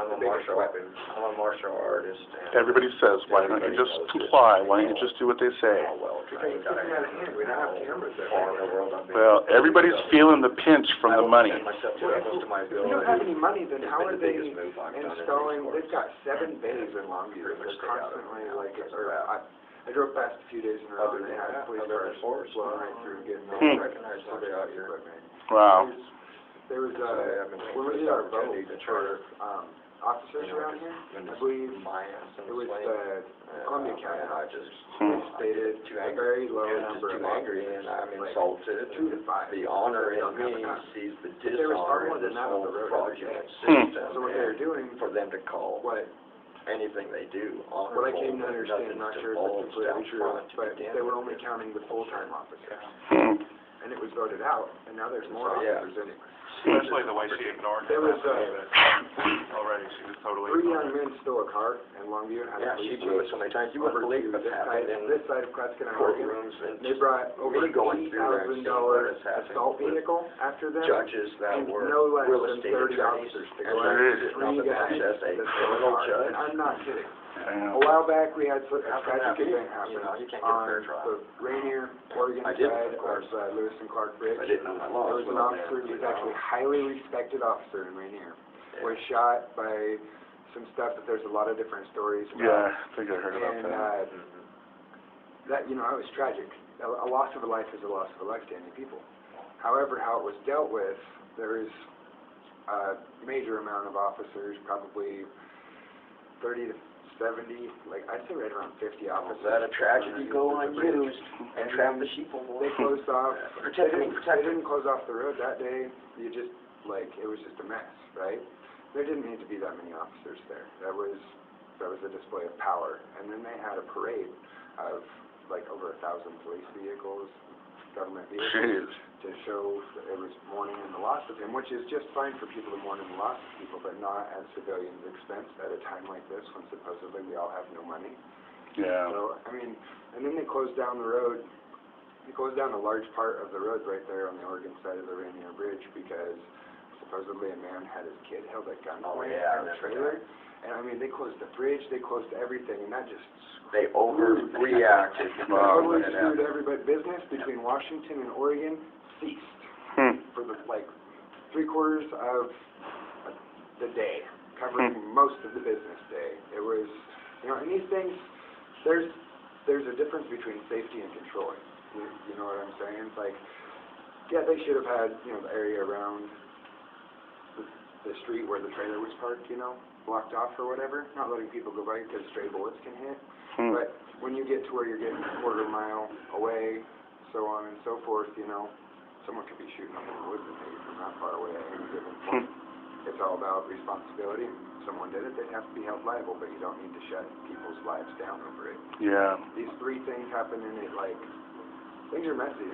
I'm a martial artist. And Everybody says, why don't you just comply? Why don't you just do what they say? Well, everybody's feeling the pinch from the money. If you don't have any money, then how are they installing? They've got 7 bays in Longview. They're constantly like, I drove past a few days in a row and they had police cars blowing right through getting recognized equipment. Wow. There was when we did our vote for officers around here, I believe it was the Columbia County officers. They stated a very low number of angry and I'm insulted. 2 to 5. The honor in me sees the But there was far dishonor more in this than that on whole the road every day. fraudulent system. So what they were doing, For them to call what anything they do honorable. what I came to understand, not sure if it's completely true, but they were only counting the full-time officers. And it was voted out, and now there's more officers anyway. Especially the way she ignored There was already. She was totally 3 young men stole a car in Longview and had a she police blew it so many times. You wouldn't believe what's happened in this side of Clatsop County Oregon. courtrooms and They brought over going through there and seeing what has $80,000 happened assault with vehicle after them, judges that and were no less real than estate 30 attorneys officers to and go judges after not 3 the guys fact as a that stole a criminal car. judge. And I'm not kidding. Damn. A while back, we had a How can that tragic be? event You happen know, you can't get a on fair trial. the Rainier, Oregon I didn't, side of course. of Lewis and Clark Bridge. I didn't know my laws. There was an officer who was actually a highly respected officer in Rainier. Was shot by some stuff that there's a lot of different stories about. Yeah, I think I heard about And that. that, you know, it was tragic. A loss of a life is a loss of a life to any people. However, how it was dealt with, there is a major amount of officers, probably 30 to 70, like I'd say right around 50 officers. Let a tragedy go unused and trap the sheep. They closed off. Protect me, They didn't close off the road that day. You just, like, it was just a mess, right? There didn't need to be that many officers there. That was a display of power. And then they had a parade of like over 1,000 police vehicles, government vehicles, to show that it was mourning in the loss of him, which is just fine for people to mourn in the loss of people, but not at civilians' expense at a time like this when supposedly we all have no money. Yeah. So, I mean, and then they closed down the road. They closed down a large part of the road right there on the Oregon side of the Rainier Bridge because supposedly a man had his kid held at gunpoint in a trailer. And I mean, they closed the bridge, they closed everything, and that just They overreacted. totally screwed everybody. Business between Washington and Oregon ceased for the like 3/4 of the day, covering most of the business day. It was, you know, and these things, there's a difference between safety and controlling. You know what I'm saying? It's like, yeah, they should have had, you know, the area around the street where the trailer was parked, you know, blocked off or whatever, not letting people go by because stray bullets can hit. But when you get to where you're getting a 1/4 mile away, so on and so forth, you know, someone could be shooting up in the woods and maybe from that far away at any given point. It's all about responsibility. If someone did it, they'd have to be held liable, but you don't need to shut people's lives down over it. Yeah. These 3 things happen and it, like, things are messy.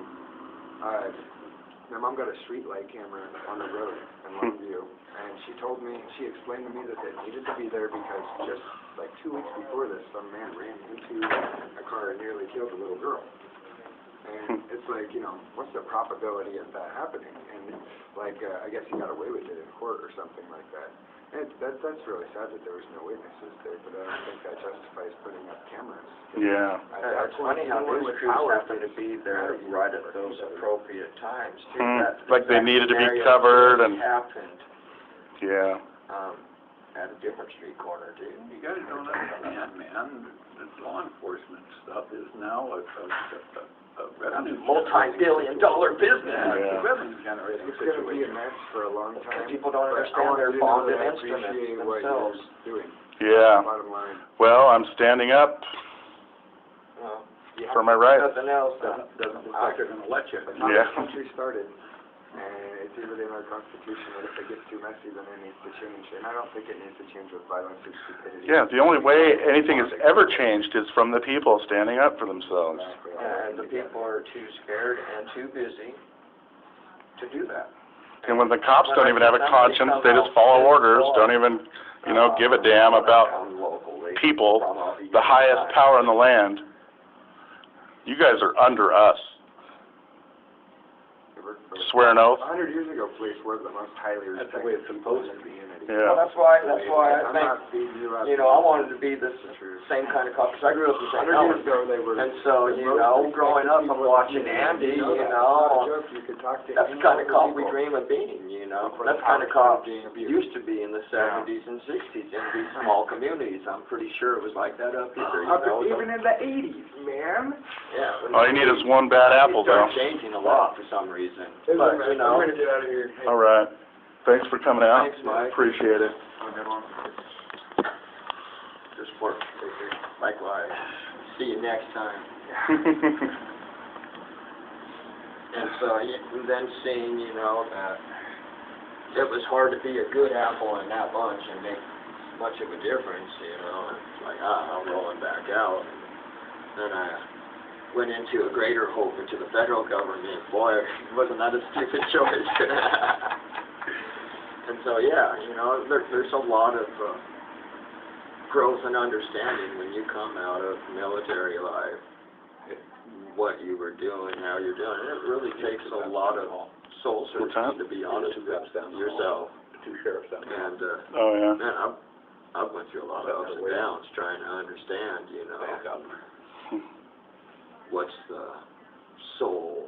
My mom got a street light camera on the road in Longview, and she explained to me that they needed to be there because just like 2 weeks before this, some man ran into a car and nearly killed a little girl. And it's like, you know, what's the probability of that happening? And like, I guess he got away with it in court or something like that. And that's really sad that there was no witnesses there, but I don't think that justifies putting up cameras. Yeah. It's funny how news crews happen to be there right at those appropriate times too. Like they needed to be covered and. Happened. Yeah. At a different street corner too. You guys don't understand, man. This law enforcement stuff is now a revenue multi-billion-dollar business. Yeah. revenue generating It's going to be a situation. mess for a long time. People don't but understand I want their you to know bonded that I instruments appreciate what themselves. you're doing. Yeah. Bottom line. Well, I'm standing up Well, for my rights. nothing else. Doesn't look like they're gonna let you. That's how Yeah. the country started. And it's even in our Constitution that if it gets too messy, then it needs to change. And I don't think it needs to change with violence or stupidity. Yeah, the only way anything has ever changed is from the people standing up for themselves. Exactly. And the people are too scared and too busy to do that. And when the cops don't even have a conscience, they just follow orders, don't even, you know, give a damn about people, the highest power in the land. You guys are under us. Swear an oth? 100 years ago, police were the most highly That's respected the way it's supposed to in the be. community. Yeah. that's why I I'm think, not beating you up. you know, I wanted to be this same kind of cop, because I grew up in St. 100 years Helens. ago, they were. And so, you know, growing up, I'm watching Andy, you It's not a know, joke, you could talk to that's the any kind of other cop we people. dream of being, you know. From That's the kind of cop being abused. used to be in the 70s and 60s in these small communities. I'm pretty sure it was like that up here, you Up know. even in the 80s, man. Yeah. All you need is one bad apple, It though. started changing a lot for some reason. But, you know, I'm gonna get out of here. Hey, All right. Thanks for coming out. Thanks, Mike. Appreciate it. have a good one. just work. Likewise. See you next time. And so, then seeing, you know, that it was hard to be a good apple in that bunch and make much of a difference, you know. It's like, I'm rolling back out. Then I went into a greater hope into the federal government. Boy, wasn't that a stupid choice. And so, yeah, you know, there's a lot of growth and understanding when you come out of military life, what you were doing, how you're doing. And it really takes a lot of soul searching, to be honest with yourself. Two sheriffs down there. And, Oh, yeah. man, I've went through a lot of ups and downs trying to understand, you know, what's the sole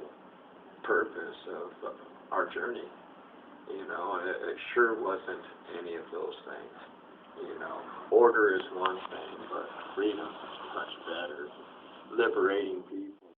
purpose of our journey. You know, and it sure wasn't any of those things. You know, order is one thing, but freedom is much better. Liberating people.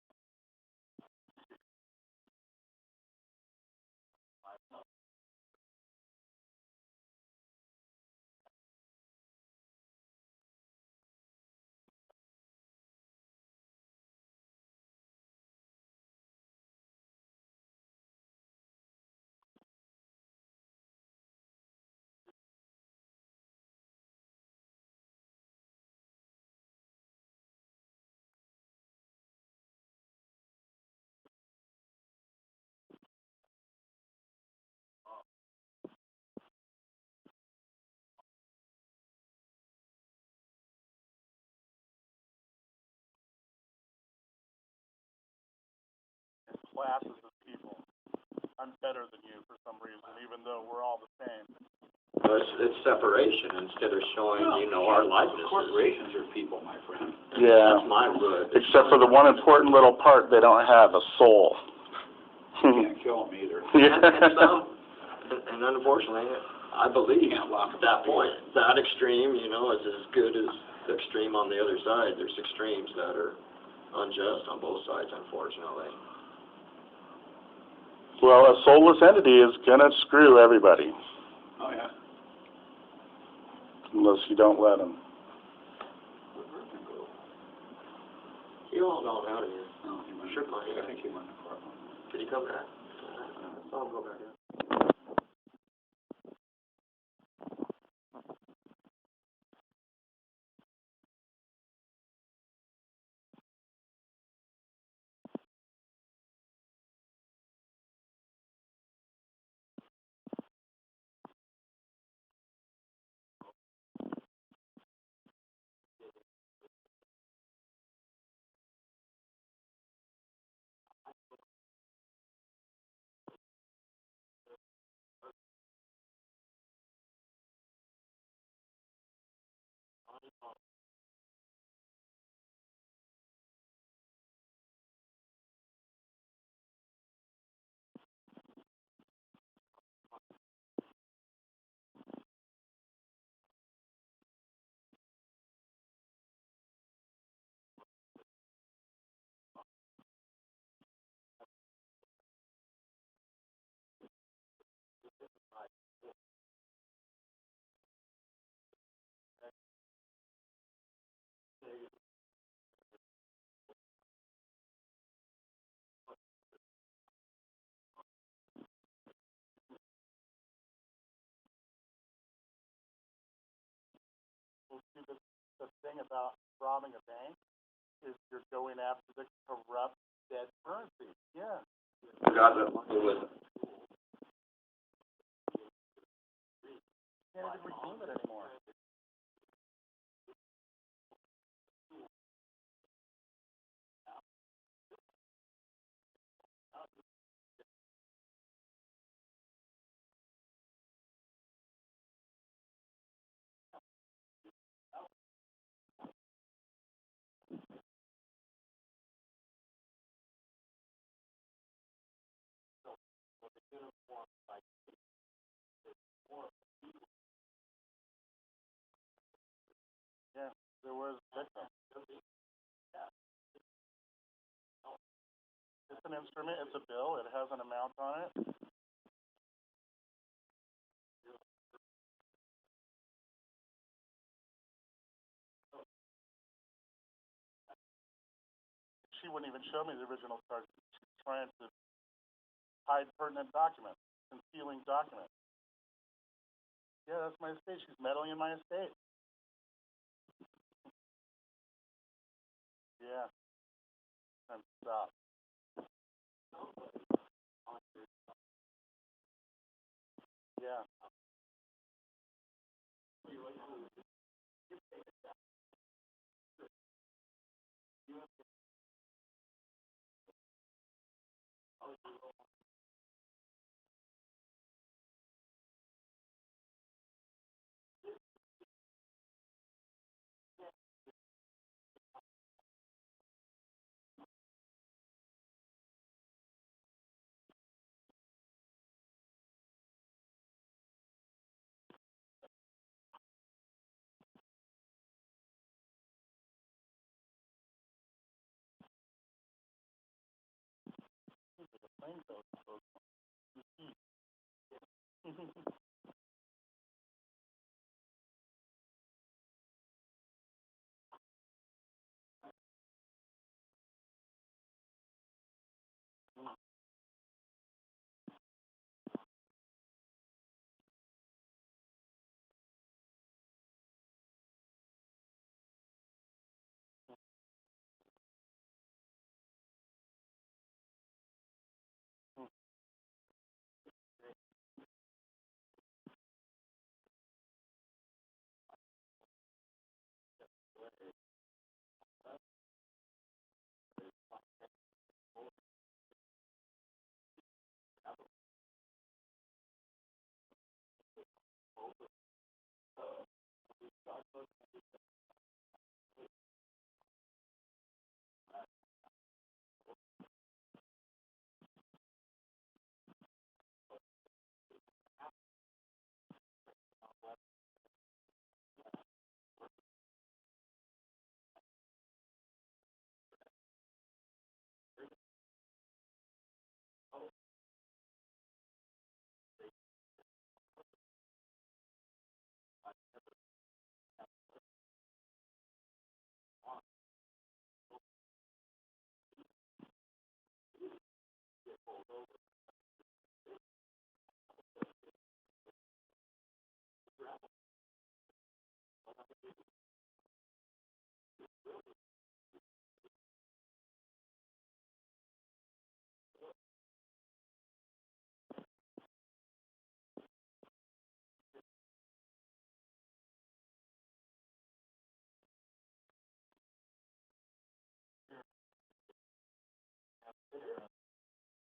Classes of people. I'm better than you for some reason, even though we're all the same. It's separation instead of showing, you know, our likenesses. Corporations are people, my friend. Yeah. That's my root. Except for the one important little part, they don't have a soul. You can't kill them either. And unfortunately, I believe You can't lock 'em that up point, that extreme, you know, is as good as the extreme on the other side. There's extremes that are unjust on both sides, unfortunately. Well, a soulless entity is gonna screw everybody, Oh, yeah. unless you don't let them. You all know out of here. No, he went. Shook my hand. I think he went to court. Did he come back? I'll go back in. The thing about robbing a bank is you're going after the corrupt dead currency. Yeah. Forgot that money was You can't even redeem it anymore. Yeah, there was victim. It's an instrument, it's a bill, it has an amount on it. She wouldn't even show me the original charge. She's trying to hide pertinent documents, concealing documents. Yeah, that's my estate. She's meddling in my estate. Yeah. And stop. Yeah.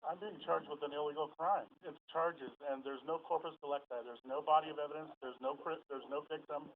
I'm being charged with an illegal crime. It's charges, and there's no corpus delicti. There's no body of evidence. There's no victim.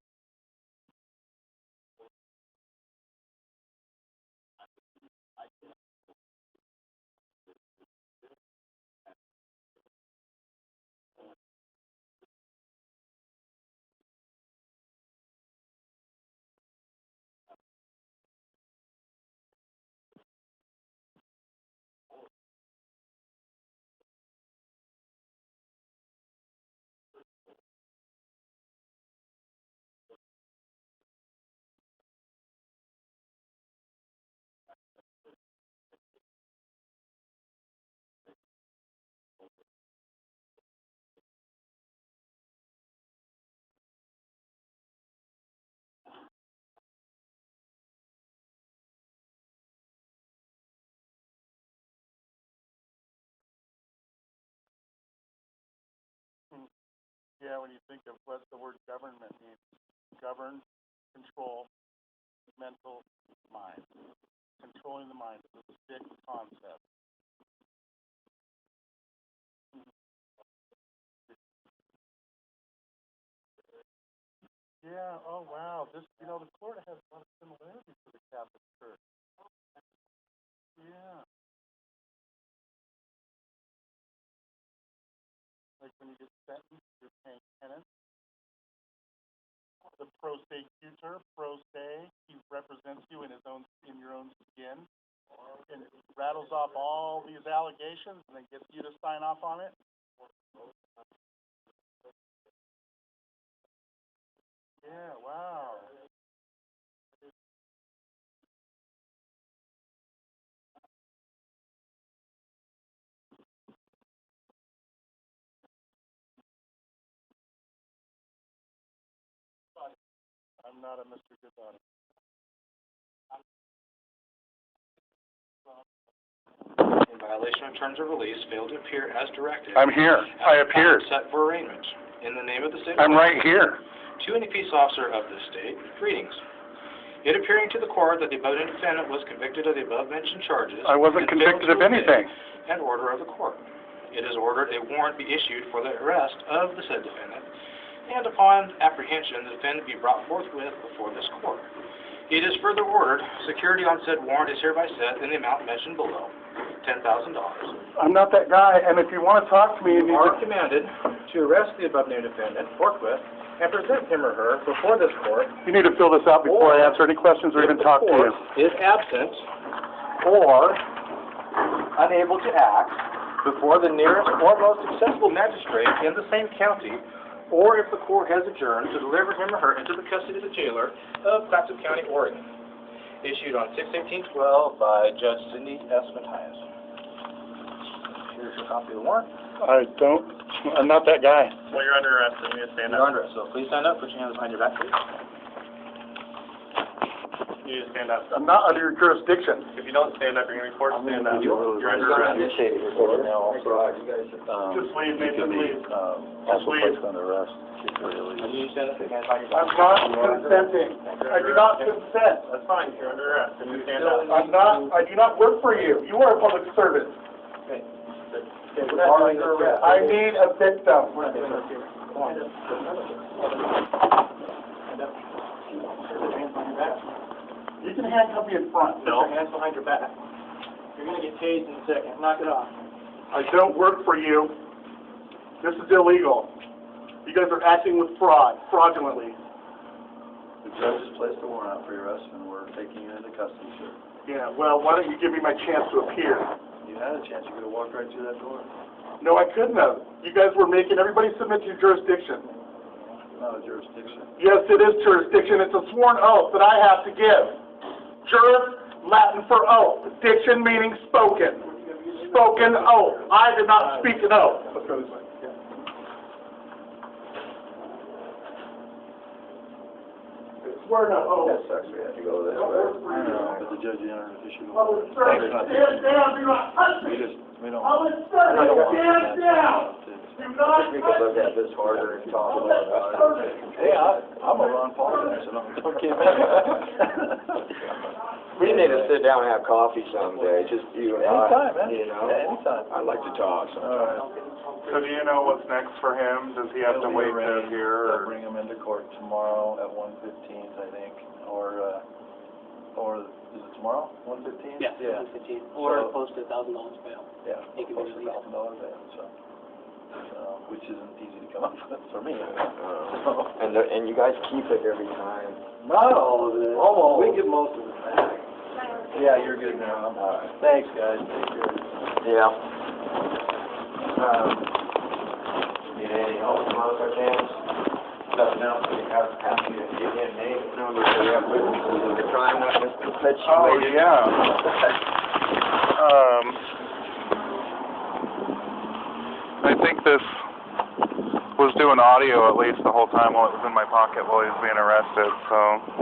Yeah, when you think of what the word government means, govern, control, mental, mind. Controlling the mind is a big concept. Yeah, oh wow, the court has a lot of similarities to the Catholic Church. Yeah. Like when you get sentenced, you're paying penance. The pro se tutor, pro se, he represents you in your own skin, and rattles off all these allegations, and then gets you to sign off on it. Yeah, wow. I'm not a Mr. Goodbaudy. In violation of terms of release, failed to appear as directed. I'm here. I appeared. Set for arraignment. In the name of the state. I'm right here. To any peace officer of this state, greetings. It appearing to the court that the above defendant was convicted of the above-mentioned charges. I wasn't and failed convicted to of anything. obey an order of the court. It is ordered a warrant be issued for the arrest of the said defendant, and upon apprehension, the defendant be brought forthwith before this court. It is further ordered, security on said warrant is hereby set in the amount mentioned below, $10,000. I'm not that guy, and if you want to talk to me, You are commanded to arrest the above-named defendant forthwith and present him or her before this court. you need to fill this out before I answer any questions or even talk to you. Is absent or unable to act before the nearest or most accessible magistrate in the same county, or if the court has adjourned, to deliver him or her into the custody of the jailer of Clatsop County, Oregon. Issued on 6/18/12 by Judge Cindy S. Mathias. Here's your copy of the warrant. I'm not that guy. Well, you're under arrest, and you need to stand You're up. under it, so please stand up, put your hands behind your back, please. You need to stand up. I'm not under your jurisdiction. If you don't stand up, you're gonna be forced to stand up. You're under arrest. Just leave, Nathan, please. Just leave. You stand up, put your hands behind your I'm back. not consenting. I do not consent. That's fine, you're under arrest, and you stand up. I do not work for you. You are a public servant. Okay. Okay, we're not doing your arrest. I need a victim. We're not doing this here. Come on. Stand up. Put your hands behind your back. You can handcuff me in front. Put your hands behind your back. You're gonna get tased in a second. Knock it off. I don't work for you. This is illegal. You guys are acting with fraudulently. The judge has placed a warrant out for your arrest, and we're taking you into custody, sir. Yeah, well, why don't you give me my chance to appear? You had a chance, you could have walked right through that door. No, I couldn't have. You guys were making everybody submit to your jurisdiction. It's not a jurisdiction. Yes, it is jurisdiction. It's a sworn oath that I have to give. Juris, Latin for oath. Diction meaning spoken. Spoken oath. I did not speak an oath. Let's go this way. Swear no oath. That sucks, we have to go this way. I know, but the judge entered an issue. Public servant, stand down, do not touch me. We don't. Public servant, stand down. Do not We could touch look me. at this harder and talk about it. Hey, I'm a Ron Paul guy, so don't give me. We need to sit down and have coffee someday, just you and I, Anytime, man. you know? Yeah, anytime. I'd like to talk sometime. So do you know what's next for him? Does he have to wait to appear, They'll or? bring him into court tomorrow at 1:15, I think, or is it tomorrow, 1:15? Yeah, Yeah. 15, or So- post $1,000 bail. Yeah, He can be close to released. $1,000 bail, so, which isn't easy to come up with for me. And you guys keep it every time. Not all of it. Almost. We get most of it back. Yeah, you're good now. All right. Thanks, guys. Take care. Yeah. Need any help from us, by chance? Nothing else, we have happy to give you a name, number, so we have witnesses of the crime witness that you Oh, waited. yeah. I think this was doing audio at least the whole time while it was in my pocket while he was being arrested, so.